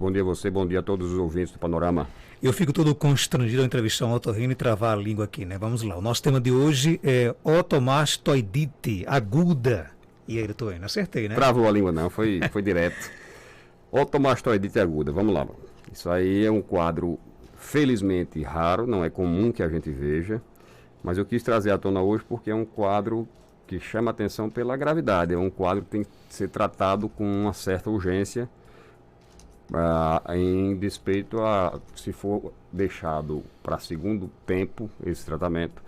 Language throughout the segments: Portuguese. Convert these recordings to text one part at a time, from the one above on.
Bom dia a você, bom dia a todos os ouvintes do Panorama. Eu fico todo constrangido ao entrevistar um otorrino e travar a língua aqui, né? Vamos lá. O nosso tema de hoje é otomastoidite aguda. E aí, doutor Enio, acertei, né? Travou a língua não, foi direto. Otomastoidite aguda, vamos lá. Isso aí é um quadro felizmente raro, não é comum que a gente veja, mas eu quis trazer à tona hoje porque é um quadro que chama atenção pela gravidade. É um quadro que tem que ser tratado com uma certa urgência, em despeito a, se for deixado para segundo tempo esse tratamento,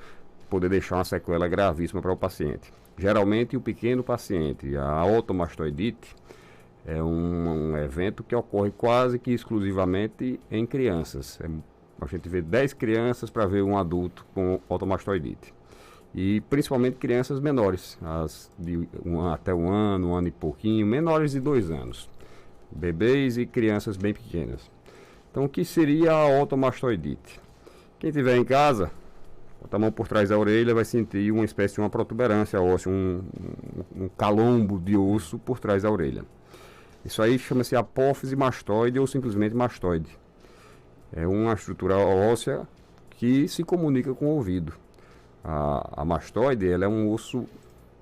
poder deixar uma sequela gravíssima para o paciente. Geralmente o pequeno paciente, a otomastoidite, é um evento que ocorre quase que exclusivamente em crianças. A gente vê 10 crianças para ver um adulto com otomastoidite. E principalmente crianças menores, até um ano e pouquinho, menores de 2 anos. Bebês e crianças bem pequenas. Então, o que seria a otomastoidite? Quem tiver em casa, bota a mão por trás da orelha, vai sentir uma espécie de uma protuberância óssea, um calombo de osso por trás da orelha. Isso aí chama-se apófise mastoide ou simplesmente mastoide. É uma estrutura óssea que se comunica com o ouvido. A mastoide, ela é um osso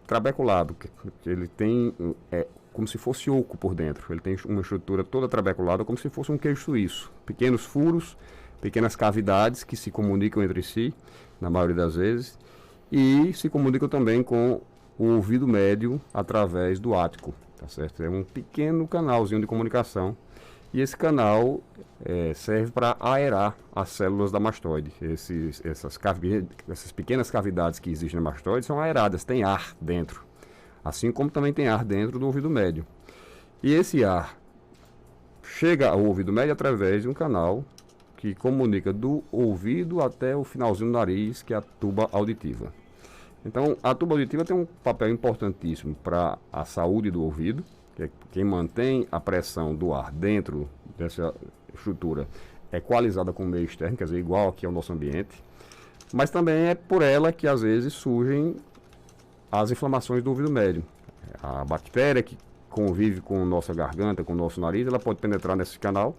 trabeculado, que ele tem como se fosse oco por dentro. Ele tem uma estrutura toda trabeculada, como se fosse um queijo suíço. Pequenos furos, pequenas cavidades que se comunicam entre si, na maioria das vezes, e se comunicam também com o ouvido médio através do ático, tá certo? É um pequeno canalzinho de comunicação, e esse canal serve para aerar as células da mastoide. Essas pequenas cavidades que existem na mastoide são aeradas, tem ar dentro. Assim como também tem ar dentro do ouvido médio. E esse ar chega ao ouvido médio através de um canal que comunica do ouvido até o finalzinho do nariz, que é a tuba auditiva. Então, a tuba auditiva tem um papel importantíssimo para a saúde do ouvido, que é quem mantém a pressão do ar dentro dessa estrutura equalizada com o meio externo, quer dizer, igual aqui ao nosso ambiente. Mas também é por ela que às vezes surgem as inflamações do ouvido médio. A bactéria que convive com nossa garganta, com o nosso nariz, ela pode penetrar nesse canal,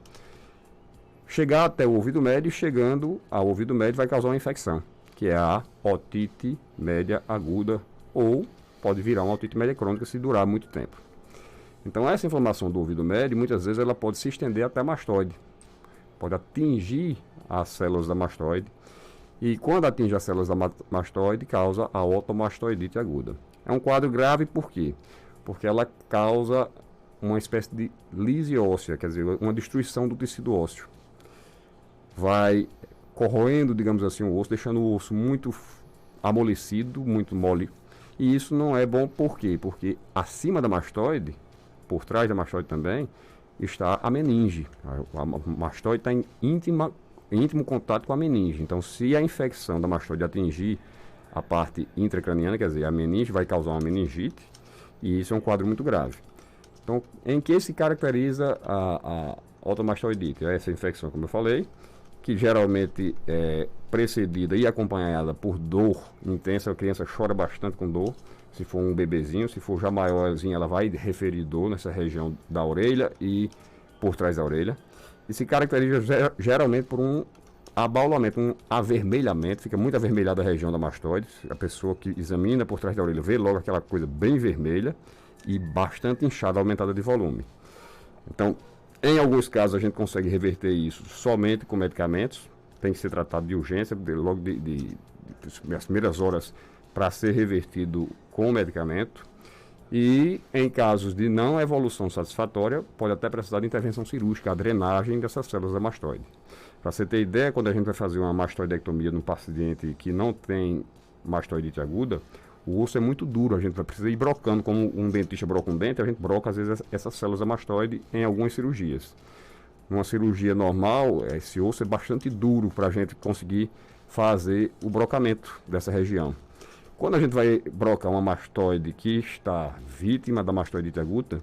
chegar até o ouvido médio, e chegando ao ouvido médio vai causar uma infecção, que é a otite média aguda, ou pode virar uma otite média crônica se durar muito tempo. Então essa inflamação do ouvido médio, muitas vezes ela pode se estender até a mastoide, pode atingir as células da mastoide, e quando atinge as células da mastoide, causa a otomastoidite aguda. É um quadro grave por quê? Porque ela causa uma espécie de lise óssea, quer dizer, uma destruição do tecido ósseo. Vai corroendo, digamos assim, o osso, deixando o osso muito amolecido, muito mole. E isso não é bom por quê? Porque acima da mastoide, por trás da mastoide também, está a meninge. A mastoide está em íntimo contato com a meninge. Então, se a infecção da mastoide atingir a parte intracraniana, quer dizer, a meninge, vai causar uma meningite, e isso é um quadro muito grave. Então, em que se caracteriza a otomastoidite? É essa infecção, como eu falei, que geralmente é precedida e acompanhada por dor intensa. A criança chora bastante com dor, se for um bebezinho. Se for já maiorzinho, ela vai referir dor nessa região da orelha e por trás da orelha. E se caracteriza geralmente por um abaulamento, um avermelhamento, fica muito avermelhada a região da mastoide. A pessoa que examina por trás da orelha vê logo aquela coisa bem vermelha e bastante inchada, aumentada de volume. Então, em alguns casos a gente consegue reverter isso somente com medicamentos, tem que ser tratado de urgência, logo das primeiras horas para ser revertido com medicamento. E em casos de não evolução satisfatória, pode até precisar de intervenção cirúrgica, a drenagem dessas células da mastoide. Para você ter ideia, quando a gente vai fazer uma mastoidectomia num paciente que não tem mastoidite aguda, o osso é muito duro, a gente vai precisar ir brocando, como um dentista broca um dente, a gente broca às vezes essas células da mastoide em algumas cirurgias. Numa cirurgia normal, esse osso é bastante duro para a gente conseguir fazer o brocamento dessa região. Quando a gente vai brocar uma mastoide que está vítima da mastoidite aguda,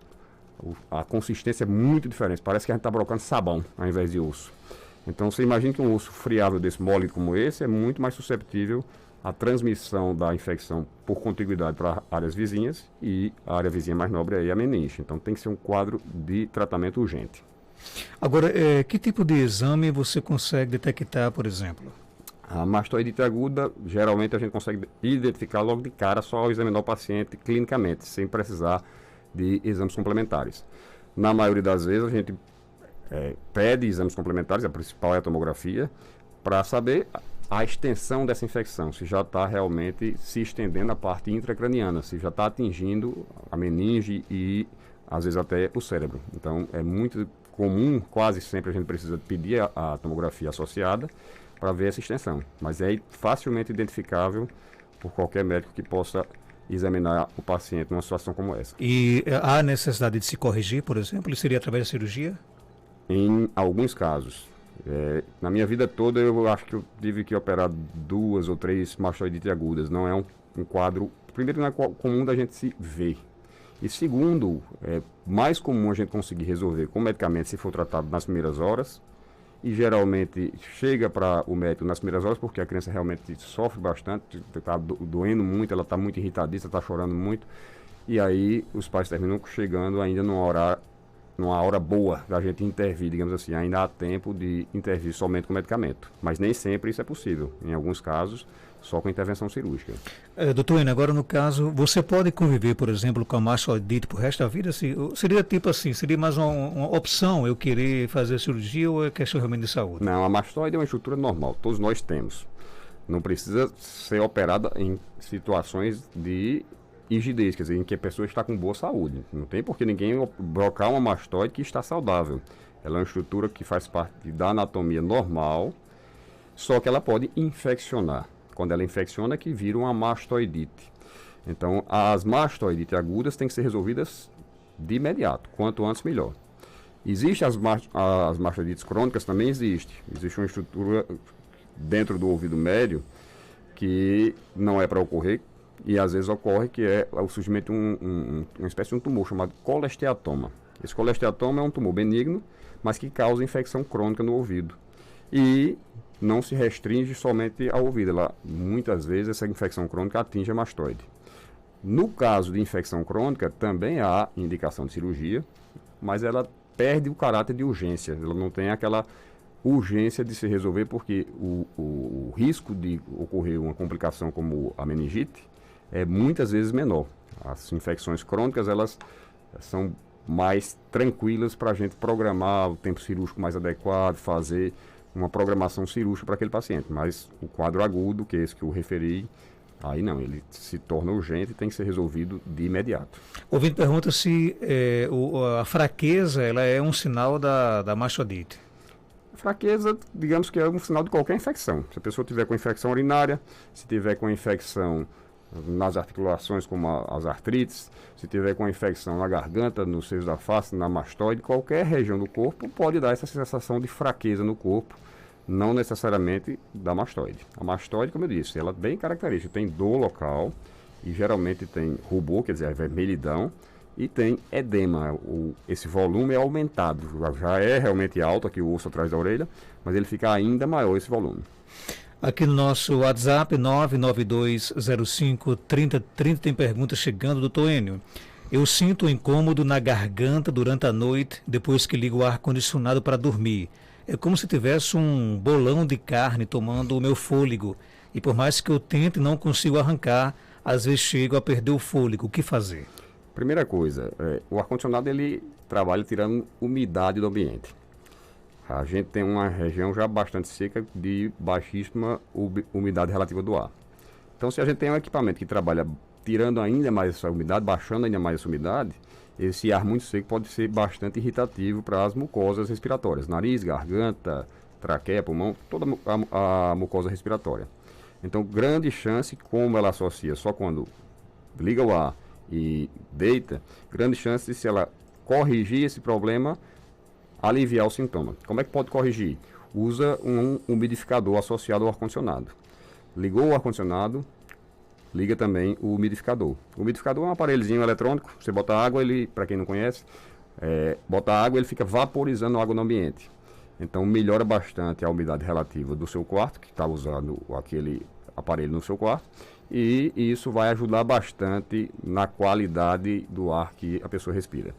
a consistência é muito diferente. Parece que a gente está brocando sabão ao invés de osso. Então você imagina que um osso friável desse, mole como esse, é muito mais susceptível à transmissão da infecção por contiguidade para áreas vizinhas, e a área vizinha mais nobre aí é a meninge. Então tem que ser um quadro de tratamento urgente. Agora, que tipo de exame você consegue detectar, por exemplo? A mastoidite aguda, geralmente a gente consegue identificar logo de cara só ao examinar o paciente clinicamente, sem precisar de exames complementares. Na maioria das vezes a gente pede exames complementares, a principal é a tomografia, para saber a extensão dessa infecção, se já está realmente se estendendo a parte intracraniana, se já está atingindo a meninge e às vezes até o cérebro. Então é muito comum, quase sempre a gente precisa pedir a tomografia associada para ver essa extensão, mas é facilmente identificável por qualquer médico que possa examinar o paciente numa situação como essa. E há necessidade de se corrigir, por exemplo? Isso seria através da cirurgia? Em alguns casos. Na minha vida toda eu acho que eu tive que operar 2 ou 3 mastoidite agudas. Não é um quadro, primeiro, não é comum da gente se ver. E segundo, é mais comum a gente conseguir resolver com medicamento se for tratado nas primeiras horas. E geralmente chega para o médico nas primeiras horas porque a criança realmente sofre bastante, está doendo muito, ela está muito irritadiça, está chorando muito. E aí os pais terminam chegando ainda numa hora boa da gente intervir, digamos assim. Ainda há tempo de intervir somente com medicamento. Mas nem sempre isso é possível. Em alguns casos, só com intervenção cirúrgica. Doutor Enio, agora no caso, você pode conviver, por exemplo, com a mastoidite pro resto da vida? Seria tipo assim, seria mais uma opção eu querer fazer cirurgia ou é questão realmente de saúde? Não, a mastoide é uma estrutura normal, todos nós temos. Não precisa ser operada em situações de rigidez, quer dizer, em que a pessoa está com boa saúde. Não tem por que ninguém brocar uma mastoide que está saudável. Ela é uma estrutura que faz parte da anatomia normal, só que ela pode infeccionar. Quando ela infecciona, que vira uma mastoidite. Então, as mastoidites agudas têm que ser resolvidas de imediato, quanto antes melhor. Existem as mastoidites crônicas, também existe. Existe uma estrutura dentro do ouvido médio que não é para ocorrer, e às vezes ocorre, que é o surgimento de uma espécie de um tumor chamado colesteatoma. Esse colesteatoma é um tumor benigno, mas que causa infecção crônica no ouvido. E não se restringe somente ao ouvido. Muitas vezes essa infecção crônica atinge a mastoide. No caso de infecção crônica, também há indicação de cirurgia, mas ela perde o caráter de urgência. Ela não tem aquela urgência de se resolver, porque o risco de ocorrer uma complicação como a meningite é muitas vezes menor. As infecções crônicas, elas são mais tranquilas para a gente programar o tempo cirúrgico mais adequado, fazer uma programação cirúrgica para aquele paciente. Mas o quadro agudo, que é esse que eu referi, aí não, ele se torna urgente e tem que ser resolvido de imediato. O ouvinte pergunta se a fraqueza ela é um sinal da mastoidite. A fraqueza, digamos que é um sinal de qualquer infecção. Se a pessoa tiver com infecção urinária, se tiver com infecção nas articulações, como as artrites, se tiver com infecção na garganta, nos seios da face, na mastoide, qualquer região do corpo pode dar essa sensação de fraqueza no corpo, não necessariamente da mastoide. A mastoide, como eu disse, ela é bem característica, tem dor local e geralmente tem rubor, quer dizer, a vermelhidão, e tem edema. Esse volume é aumentado, já é realmente alto aqui o osso atrás da orelha, mas ele fica ainda maior esse volume. Aqui no nosso WhatsApp, 992053030, tem pergunta chegando, doutor Enio. Eu sinto um incômodo na garganta durante a noite, depois que ligo o ar-condicionado para dormir. É como se tivesse um bolão de carne tomando o meu fôlego. E por mais que eu tente, não consigo arrancar, às vezes chego a perder o fôlego. O que fazer? Primeira coisa, o ar-condicionado ele trabalha tirando umidade do ambiente. A gente tem uma região já bastante seca de baixíssima umidade relativa do ar. Então, se a gente tem um equipamento que trabalha tirando ainda mais essa umidade, baixando ainda mais essa umidade, esse ar muito seco pode ser bastante irritativo para as mucosas respiratórias, nariz, garganta, traqueia, pulmão, toda a mucosa respiratória. Então, grande chance, como ela associa só quando liga o ar e deita, grande chance de, se ela corrigir esse problema, aliviar o sintoma. Como é que pode corrigir? Usa um umidificador associado ao ar-condicionado. Ligou o ar-condicionado, liga também o umidificador. O umidificador é um aparelhozinho eletrônico, você bota água, ele, para quem não conhece, bota água, ele fica vaporizando a água no ambiente. Então melhora bastante a umidade relativa do seu quarto, que está usando aquele aparelho no seu quarto, e isso vai ajudar bastante na qualidade do ar que a pessoa respira.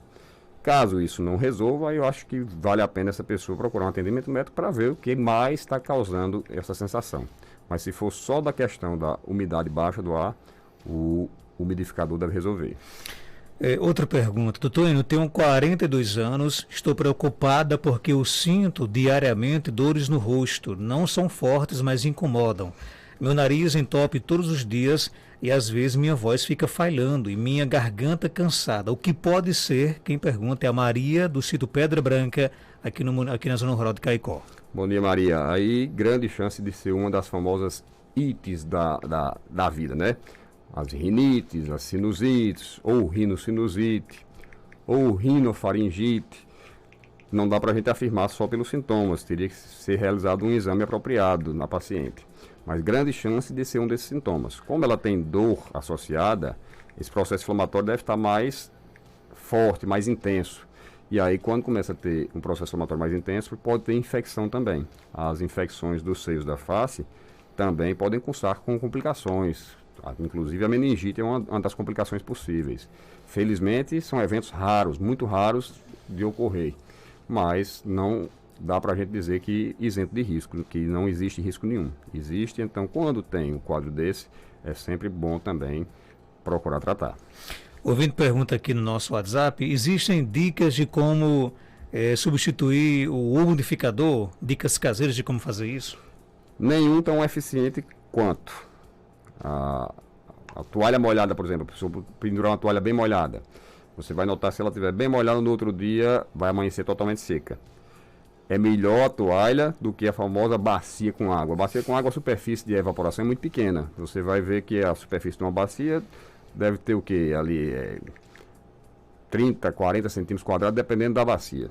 Caso isso não resolva, eu acho que vale a pena essa pessoa procurar um atendimento médico para ver o que mais está causando essa sensação. Mas se for só da questão da umidade baixa do ar, o umidificador deve resolver. Outra pergunta. Doutor Enio, tenho 42 anos, estou preocupada porque eu sinto diariamente dores no rosto. Não são fortes, mas incomodam. Meu nariz entope todos os dias e às vezes minha voz fica falhando e minha garganta cansada. O que pode ser? Quem pergunta é a Maria, do sítio Pedra Branca, aqui na zona rural de Caicó. Bom dia, Maria. Aí, grande chance de ser uma das famosas ites da vida, né? As rinites, as sinusites, ou rinocinusite, ou rinofaringite. Não dá para a gente afirmar só pelos sintomas, teria que ser realizado um exame apropriado na paciente. Mas grande chance de ser um desses sintomas. Como ela tem dor associada, esse processo inflamatório deve estar mais forte, mais intenso. E aí, quando começa a ter um processo inflamatório mais intenso, pode ter infecção também. As infecções dos seios da face também podem cursar com complicações. Inclusive, a meningite é uma das complicações possíveis. Felizmente, são eventos raros, muito raros de ocorrer. Mas não dá para a gente dizer que isento de risco, que não existe risco nenhum. Existe, então, quando tem um quadro desse, é sempre bom também procurar tratar. O ouvinte pergunta aqui no nosso WhatsApp, existem dicas de como substituir o umidificador? Dicas caseiras de como fazer isso? Nenhum tão eficiente quanto. A toalha molhada, por exemplo, a pessoa pendurar uma toalha bem molhada. Você vai notar, se ela estiver bem molhada no outro dia, vai amanhecer totalmente seca. É melhor a toalha do que a famosa bacia com água. A bacia com água, a superfície de evaporação é muito pequena. Você vai ver que a superfície de uma bacia deve ter o que? Ali 30, 40 centímetros quadrados, dependendo da bacia.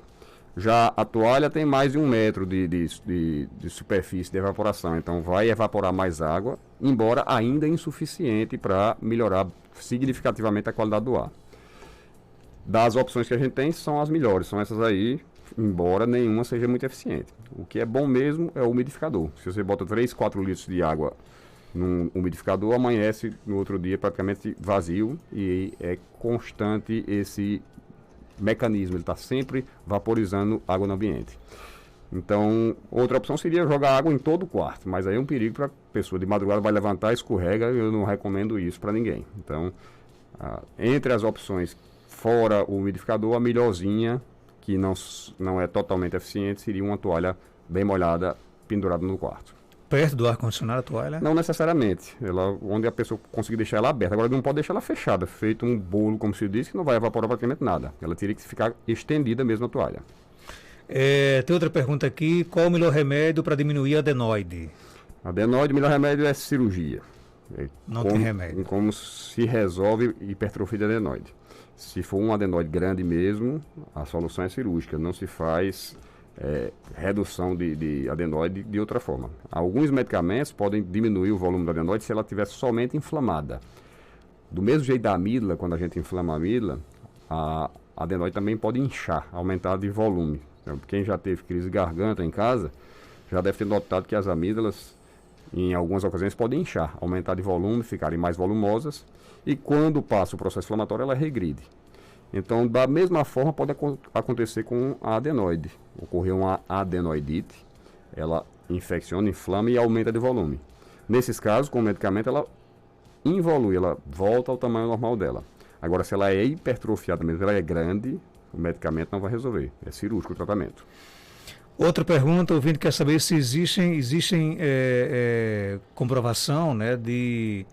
Já a toalha tem mais de 1 metro de superfície de evaporação. Então vai evaporar mais água, embora ainda insuficiente para melhorar significativamente a qualidade do ar. Das opções que a gente tem, são as melhores. São essas aí, embora nenhuma seja muito eficiente. O que é bom mesmo é o umidificador. Se você bota 3, 4 litros de água num umidificador, amanhece no outro dia praticamente vazio e é constante esse mecanismo, ele está sempre vaporizando água no ambiente. Então, outra opção seria jogar água em todo o quarto, mas aí é um perigo para a pessoa de madrugada vai levantar, escorrega, eu não recomendo isso para ninguém. Então, entre as opções fora o umidificador, a melhorzinha, que não é totalmente eficiente, seria uma toalha bem molhada pendurada no quarto. Perto do ar-condicionado a toalha? Não necessariamente. Onde a pessoa conseguir deixar ela aberta. Agora não pode deixar ela fechada, feito um bolo, como se diz, que não vai evaporar praticamente nada. Ela teria que ficar estendida mesmo a toalha. Tem outra pergunta aqui. Qual o melhor remédio para diminuir a adenoide? Adenoide, o melhor remédio é cirurgia. Não tem remédio. Como se resolve hipertrofia de adenoide. Se for um adenoide grande mesmo, a solução é cirúrgica. Não se faz redução de adenoide de outra forma. Alguns medicamentos podem diminuir o volume da adenoide se ela estiver somente inflamada. Do mesmo jeito da amígdala, quando a gente inflama a amígdala, a adenoide também pode inchar, aumentar de volume. Então, quem já teve crise de garganta em casa, já deve ter notado que as amígdalas, em algumas ocasiões, podem inchar, aumentar de volume, ficarem mais volumosas, e quando passa o processo inflamatório, ela regride. Então, da mesma forma, pode acontecer com a adenoide. Ocorreu uma adenoidite, ela infecciona, inflama e aumenta de volume. Nesses casos, com o medicamento, ela involui, ela volta ao tamanho normal dela. Agora, se ela é hipertrofiada mesmo, ela é grande, o medicamento não vai resolver. É cirúrgico o tratamento. Outra pergunta, o ouvinte quer saber se existem comprovação, né, de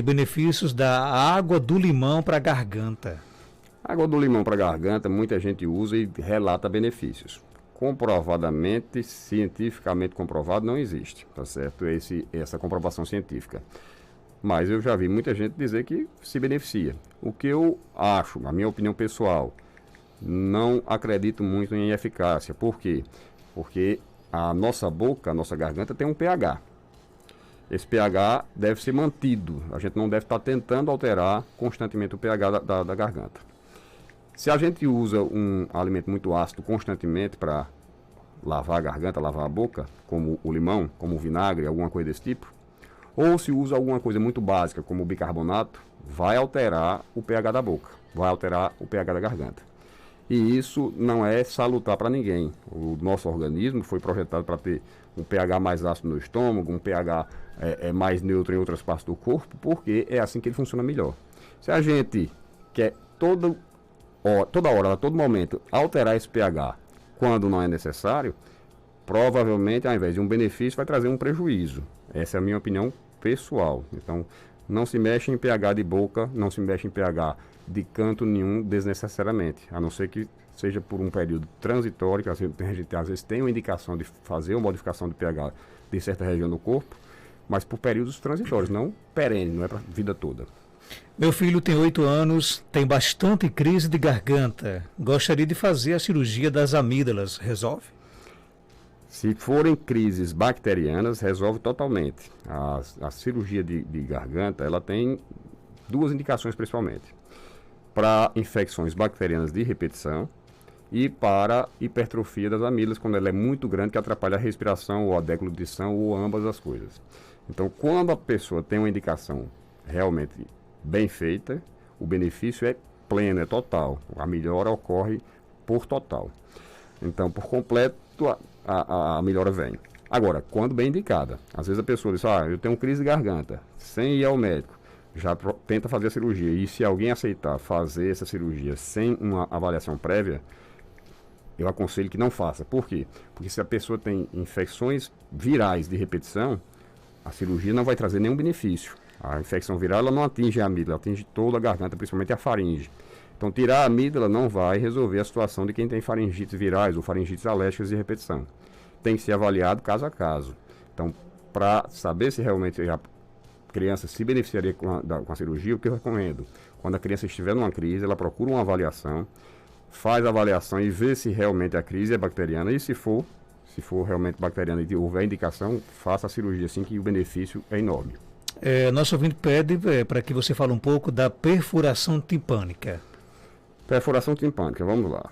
benefícios da água do limão para a garganta. A água do limão para a garganta, muita gente usa e relata benefícios. Comprovadamente, cientificamente comprovado, não existe, tá certo? Essa comprovação científica. Mas eu já vi muita gente dizer que se beneficia. O que eu acho, a minha opinião pessoal, não acredito muito em eficácia. Por quê? Porque a nossa boca, a nossa garganta tem um pH. Esse pH deve ser mantido. A gente não deve estar tentando alterar constantemente o pH da garganta. Se a gente usa um alimento muito ácido constantemente para lavar a garganta, lavar a boca, como o limão, como o vinagre, alguma coisa desse tipo, ou se usa alguma coisa muito básica, como o bicarbonato, vai alterar o pH da boca, vai alterar o pH da garganta. E isso não é salutar para ninguém. O nosso organismo foi projetado para ter um pH mais ácido no estômago, um pH mais neutro em outras partes do corpo, porque é assim que ele funciona melhor. Se a gente quer toda hora, a todo momento, alterar esse pH quando não é necessário, provavelmente, ao invés de um benefício, vai trazer um prejuízo. Essa é a minha opinião pessoal. Então, não se mexe em pH de boca, não se mexe em pH de canto nenhum desnecessariamente, a não ser que seja por um período transitório, que a gente às vezes tem uma indicação de fazer uma modificação de pH de certa região do corpo, mas por períodos transitórios, não perene, não é para a vida toda. Meu filho tem 8 anos, tem bastante crise de garganta. Gostaria de fazer a cirurgia das amígdalas. Resolve? Se forem crises bacterianas, resolve totalmente. A cirurgia de garganta, ela tem duas indicações principalmente. Para infecções bacterianas de repetição e para hipertrofia das amígdalas, quando ela é muito grande, que atrapalha a respiração ou a deglutição ou ambas as coisas. Então, quando a pessoa tem uma indicação realmente bem feita, o benefício é pleno, é total. A melhora ocorre por total. Então, por completo, a melhora vem. Agora, quando bem indicada. Às vezes a pessoa diz, eu tenho crise de garganta, sem ir ao médico. Já tenta fazer a cirurgia. E se alguém aceitar fazer essa cirurgia sem uma avaliação prévia, eu aconselho que não faça. Por quê? Porque se a pessoa tem infecções virais de repetição, a cirurgia não vai trazer nenhum benefício. A infecção viral ela não atinge a amígdala, atinge toda a garganta, principalmente a faringe. Então, tirar a amígdala não vai resolver a situação de quem tem faringites virais ou faringites alérgicas de repetição. Tem que ser avaliado caso a caso. Então, para saber se realmente a criança se beneficiaria com a cirurgia, o que eu recomendo? Quando a criança estiver numa crise, ela procura uma avaliação, faz a avaliação e vê se realmente a crise é bacteriana. E se for realmente bacteriana e houver indicação, faça a cirurgia, assim que o benefício é enorme. Nosso ouvinte pede para que você fale um pouco da perfuração timpânica. Perfuração timpânica, vamos lá.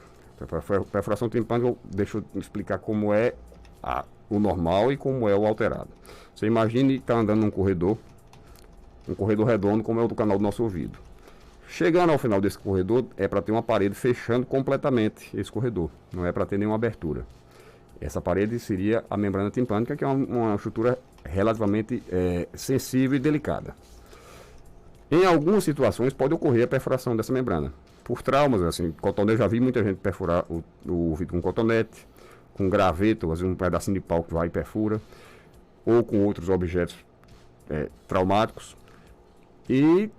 Perfuração timpânica, deixa eu explicar como é o normal e como é o alterado. Você imagine estar andando num corredor, um corredor redondo como é o do canal do nosso ouvido. Chegando ao final desse corredor, é para ter uma parede fechando completamente esse corredor, não é para ter nenhuma abertura. Essa parede seria a membrana timpânica, que é uma estrutura relativamente sensível e delicada. Em algumas situações pode ocorrer a perfuração dessa membrana. Por traumas, assim, cotonete, já vi muita gente perfurar o ouvido com cotonete, com graveto, às vezes um pedacinho de pau que vai e perfura, ou com outros objetos traumáticos. E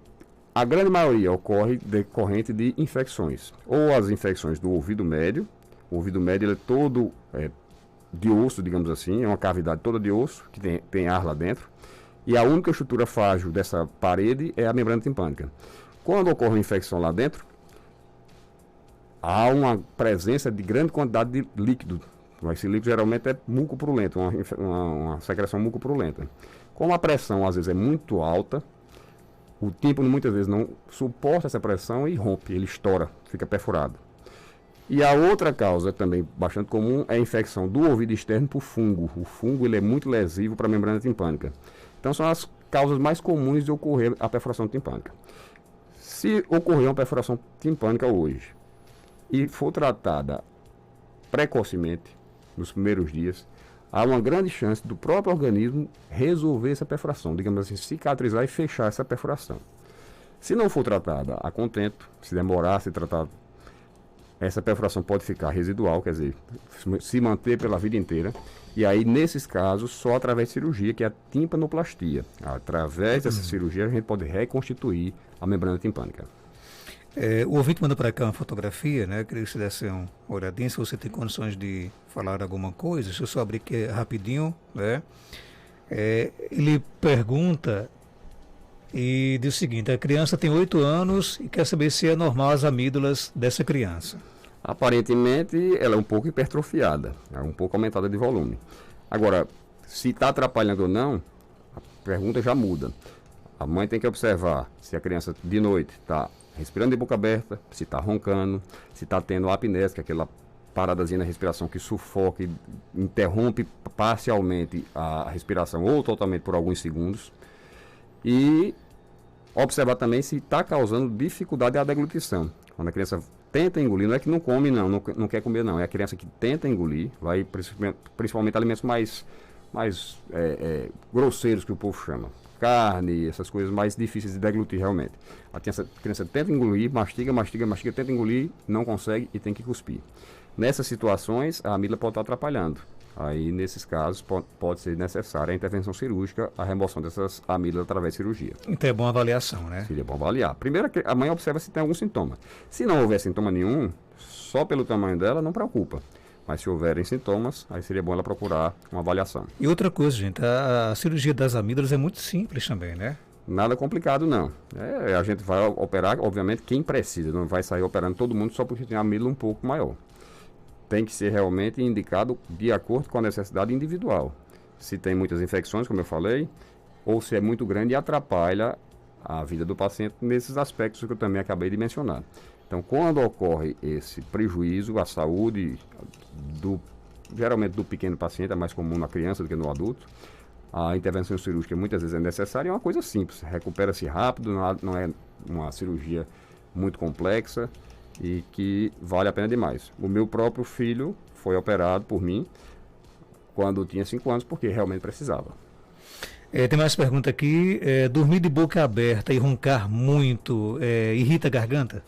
a grande maioria ocorre decorrente de infecções, ou as infecções do ouvido médio. O ouvido médio ele é todo de osso, digamos assim, é uma cavidade toda de osso, que tem ar lá dentro, e a única estrutura frágil dessa parede é a membrana timpânica. Quando ocorre uma infecção lá dentro, há uma presença de grande quantidade de líquido. Esse líquido geralmente é mucopurulento, uma secreção mucopurulenta. Como a pressão às vezes é muito alta, o tímpano muitas vezes não suporta essa pressão e rompe, ele estoura, fica perfurado. E a outra causa também bastante comum é a infecção do ouvido externo por fungo. O fungo ele é muito lesivo para a membrana timpânica. Então são as causas mais comuns de ocorrer a perfuração timpânica. Se ocorrer uma perfuração timpânica hoje e for tratada precocemente, nos primeiros dias, há uma grande chance do próprio organismo resolver essa perfuração, digamos assim, cicatrizar e fechar essa perfuração. Se não for tratada a contento, se demorar a ser tratada, essa perfuração pode ficar residual, quer dizer, se manter pela vida inteira. E aí, nesses casos, só através de cirurgia, que é a timpanoplastia. Através dessa cirurgia, a gente pode reconstituir a membrana timpânica. O ouvinte manda para cá uma fotografia, né? Queria que você desse uma olhadinha, se você tem condições de falar alguma coisa. Deixa eu só abrir aqui rapidinho, né? Ele pergunta e diz o seguinte: a criança tem 8 anos e quer saber se é normal as amígdalas dessa criança. Aparentemente, ela é um pouco hipertrofiada, é um pouco aumentada de volume. Agora, se está atrapalhando ou não, a pergunta já muda. A mãe tem que observar se a criança de noite está respirando de boca aberta, se está roncando, se está tendo apneia, que é aquela paradazinha na respiração que sufoca e interrompe parcialmente a respiração ou totalmente por alguns segundos. E observar também se está causando dificuldade à deglutição. Quando a criança tenta engolir, não é que não come, não quer comer, não. É a criança que tenta engolir, vai principalmente alimentos mais grosseiros, que o povo chama. Carne, essas coisas mais difíceis de deglutir realmente. A criança tenta engolir, mastiga, tenta engolir, não consegue e tem que cuspir. Nessas situações, a amígdala pode estar atrapalhando. Aí, nesses casos, pode ser necessária a intervenção cirúrgica, a remoção dessas amígdalas através de cirurgia. Então é bom avaliação, né? Seria bom avaliar. Primeiro, a mãe observa se tem algum sintoma. Se não houver sintoma nenhum, só pelo tamanho dela, não preocupa. Mas se houverem sintomas, aí seria bom ela procurar uma avaliação. E outra coisa, gente, a cirurgia das amígdalas é muito simples também, né? Nada complicado, não. A gente vai operar, obviamente, quem precisa. Não vai sair operando todo mundo só porque tem a amígdala um pouco maior. Tem que ser realmente indicado de acordo com a necessidade individual. Se tem muitas infecções, como eu falei, ou se é muito grande e atrapalha a vida do paciente nesses aspectos que eu também acabei de mencionar. Então, quando ocorre esse prejuízo à saúde, geralmente do pequeno paciente, é mais comum na criança do que no adulto, a intervenção cirúrgica muitas vezes é necessária, é uma coisa simples, recupera-se rápido, não é uma cirurgia muito complexa, e que vale a pena demais. O meu próprio filho foi operado por mim quando tinha 5 anos, porque realmente precisava. Tem mais pergunta aqui. Dormir de boca aberta e roncar muito irrita a garganta?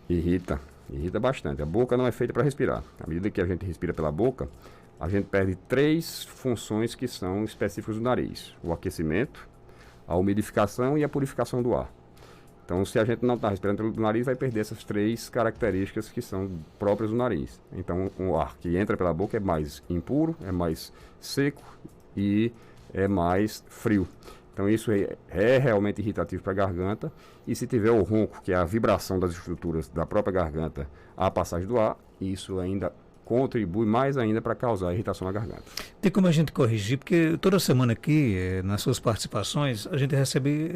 Irrita bastante. A boca não é feita para respirar. À medida que a gente respira pela boca, a gente perde 3 funções que são específicas do nariz: o aquecimento, a umidificação e a purificação do ar. Então, se a gente não está respirando pelo nariz, vai perder essas 3 características que são próprias do nariz. Então, o ar que entra pela boca é mais impuro, é mais seco e é mais frio. Então, isso é realmente irritativo para a garganta. E se tiver o ronco, que é a vibração das estruturas da própria garganta à passagem do ar, isso ainda contribui mais ainda para causar irritação na garganta. Tem como a gente corrigir? Porque toda semana aqui, nas suas participações, a gente recebe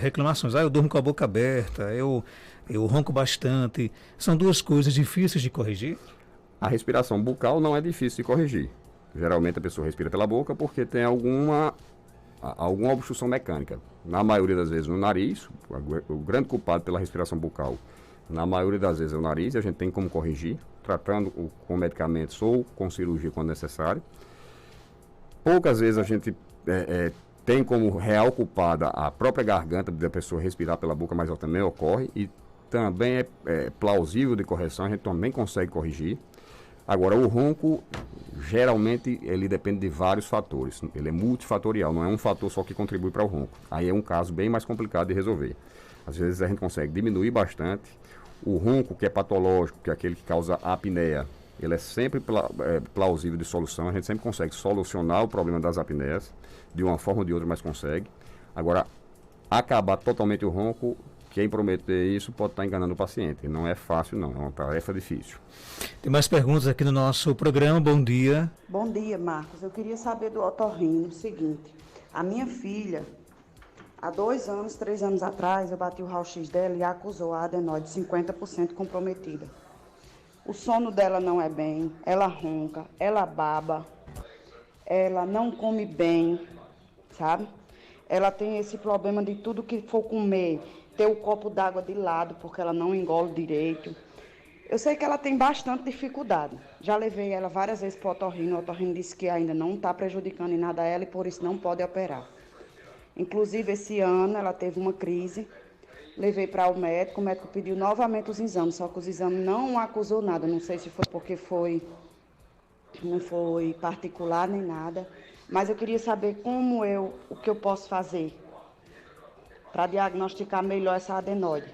reclamações. Eu durmo com a boca aberta, eu ronco bastante. São 2 coisas difíceis de corrigir? A respiração bucal não é difícil de corrigir. Geralmente a pessoa respira pela boca porque tem alguma obstrução mecânica. Na maioria das vezes no nariz, o grande culpado pela respiração bucal, na maioria das vezes é o nariz, e a gente tem como corrigir, tratando com medicamentos ou com cirurgia quando necessário. Poucas vezes a gente tem como real culpada a própria garganta da pessoa respirar pela boca, mas ela também ocorre, e também é plausível de correção, a gente também consegue corrigir. Agora, o ronco, geralmente, ele depende de vários fatores. Ele é multifatorial, não é um fator só que contribui para o ronco. Aí é um caso bem mais complicado de resolver. Às vezes a gente consegue diminuir bastante. O ronco, que é patológico, que é aquele que causa apneia, ele é sempre plausível de solução. A gente sempre consegue solucionar o problema das apneias, de uma forma ou de outra, mas consegue. Agora, acabar totalmente o ronco, quem prometer isso pode estar enganando o paciente. Não é fácil, não. É uma tarefa difícil. Tem mais perguntas aqui no nosso programa. Bom dia. Bom dia, Marcos. Eu queria saber do otorrino o seguinte. A minha filha, há 2 anos, 3 anos atrás, eu bati o raio-x dela e acusou a adenoide 50% comprometida. O sono dela não é bem, ela ronca, ela baba, ela não come bem, sabe? Ela tem esse problema de tudo que for comer, ter o copo d'água de lado, porque ela não engole direito. Eu sei que ela tem bastante dificuldade. Já levei ela várias vezes para o otorrino disse que ainda não está prejudicando em nada a ela e por isso não pode operar. Inclusive, esse ano ela teve uma crise, levei para o médico pediu novamente os exames, só que os exames não acusou nada, não sei se foi porque não foi particular nem nada, mas eu queria saber o que eu posso fazer para diagnosticar melhor essa adenoide,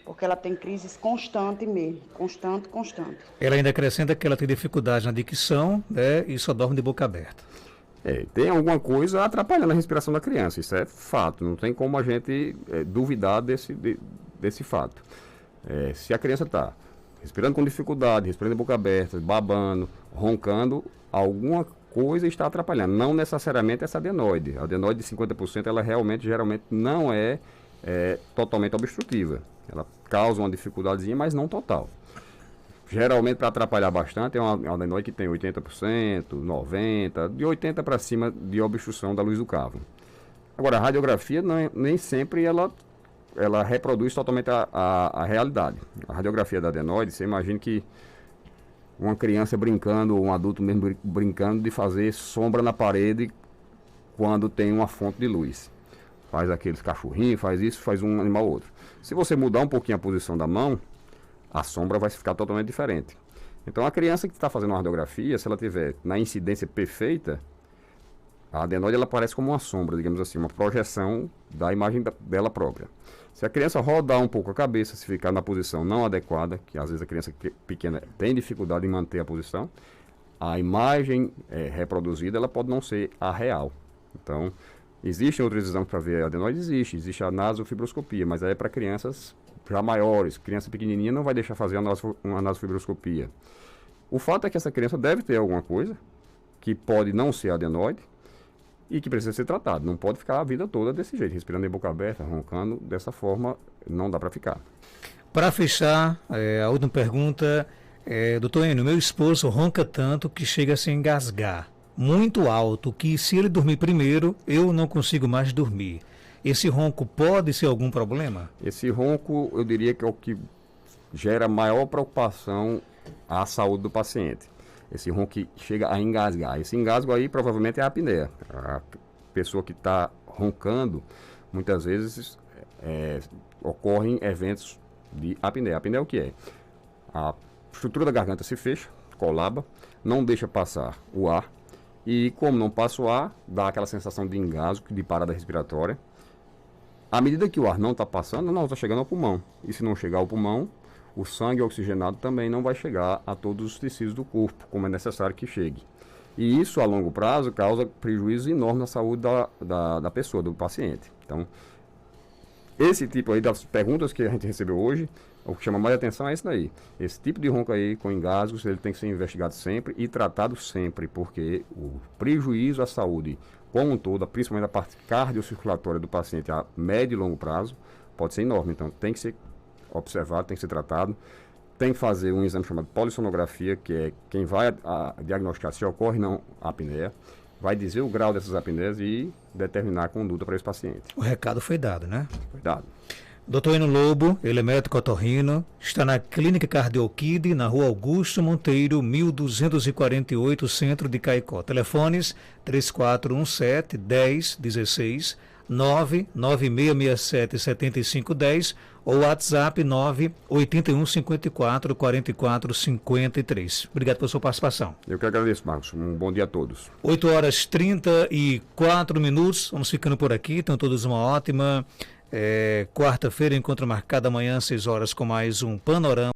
porque ela tem crises constantes mesmo, constante. Ela ainda acrescenta que ela tem dificuldade na dicção, né, e só dorme de boca aberta. Tem alguma coisa atrapalhando a respiração da criança, isso é fato, não tem como a gente duvidar desse fato. Se a criança está respirando com dificuldade, respirando de boca aberta, babando, roncando, alguma coisa está atrapalhando, não necessariamente essa adenoide. A adenoide de 50% ela geralmente não é totalmente obstrutiva, ela causa uma dificuldadezinha, mas não total. Geralmente, para atrapalhar bastante, é uma adenoide que tem 80%, 90%, de 80% para cima de obstrução da luz do cavo. Agora, a radiografia nem sempre ela ela reproduz totalmente a realidade. A radiografia da adenoide, você imagina que uma criança brincando, um adulto mesmo brincando de fazer sombra na parede quando tem uma fonte de luz. Faz aqueles cachorrinhos, faz isso, faz um animal ou outro. Se você mudar um pouquinho a posição da mão, a sombra vai ficar totalmente diferente. Então a criança que está fazendo uma radiografia, se ela tiver na incidência perfeita, a adenoide ela aparece como uma sombra, digamos assim, uma projeção da imagem dela própria. Se a criança rodar um pouco a cabeça, se ficar na posição não adequada, que às vezes a criança pequena tem dificuldade em manter a posição, a imagem reproduzida ela pode não ser a real. Então, existem outros exames para ver a adenoide? Existe a nasofibroscopia, mas aí é para crianças já maiores. Criança pequenininha não vai deixar fazer uma nasofibroscopia. O fato é que essa criança deve ter alguma coisa que pode não ser adenoide e que precisa ser tratado. Não pode ficar a vida toda desse jeito, respirando em boca aberta, roncando. Dessa forma, não dá para ficar. Para fechar, a última pergunta, doutor Enio, meu esposo ronca tanto que chega a se engasgar, muito alto, que se ele dormir primeiro, eu não consigo mais dormir. Esse ronco pode ser algum problema? Esse ronco, eu diria que é o que gera maior preocupação à saúde do paciente. Esse ronco que chega a engasgar. Esse engasgo aí provavelmente é a apneia. A pessoa que está roncando, muitas vezes ocorrem eventos de apneia. A apneia é o que é? A estrutura da garganta se fecha, colaba, não deixa passar o ar. E como não passa o ar, dá aquela sensação de engasgo, de parada respiratória. À medida que o ar não está passando, não está chegando ao pulmão. E se não chegar ao pulmão, o sangue oxigenado também não vai chegar a todos os tecidos do corpo, como é necessário que chegue. E isso, a longo prazo, causa prejuízo enorme na saúde da pessoa, do paciente. Então, esse tipo aí das perguntas que a gente recebeu hoje, o que chama mais atenção é isso daí. Esse tipo de ronco aí com engasgos, ele tem que ser investigado sempre e tratado sempre, porque o prejuízo à saúde como um todo, principalmente a parte cardiocirculatória do paciente a médio e longo prazo, pode ser enorme. Então, tem que ser observado, tem que ser tratado. Tem que fazer um exame chamado polissonografia, que é quem vai diagnosticar se ocorre ou não a apneia, vai dizer o grau dessas apneias e determinar a conduta para esse paciente. O recado foi dado, né? Foi dado. Dr. Enio Lobo, ele é médico otorrino, está na Clínica Cardiokid, na Rua Augusto Monteiro, 1248, Centro de Caicó. Telefones 3417-1016, 99667-7510 ou WhatsApp 98154-4453. Obrigado pela sua participação. Eu que agradeço, Marcos. Um bom dia a todos. 8h34. Vamos ficando por aqui. Tenham todos uma ótima quarta-feira. Encontro marcado amanhã às 6 horas com mais um Panorama.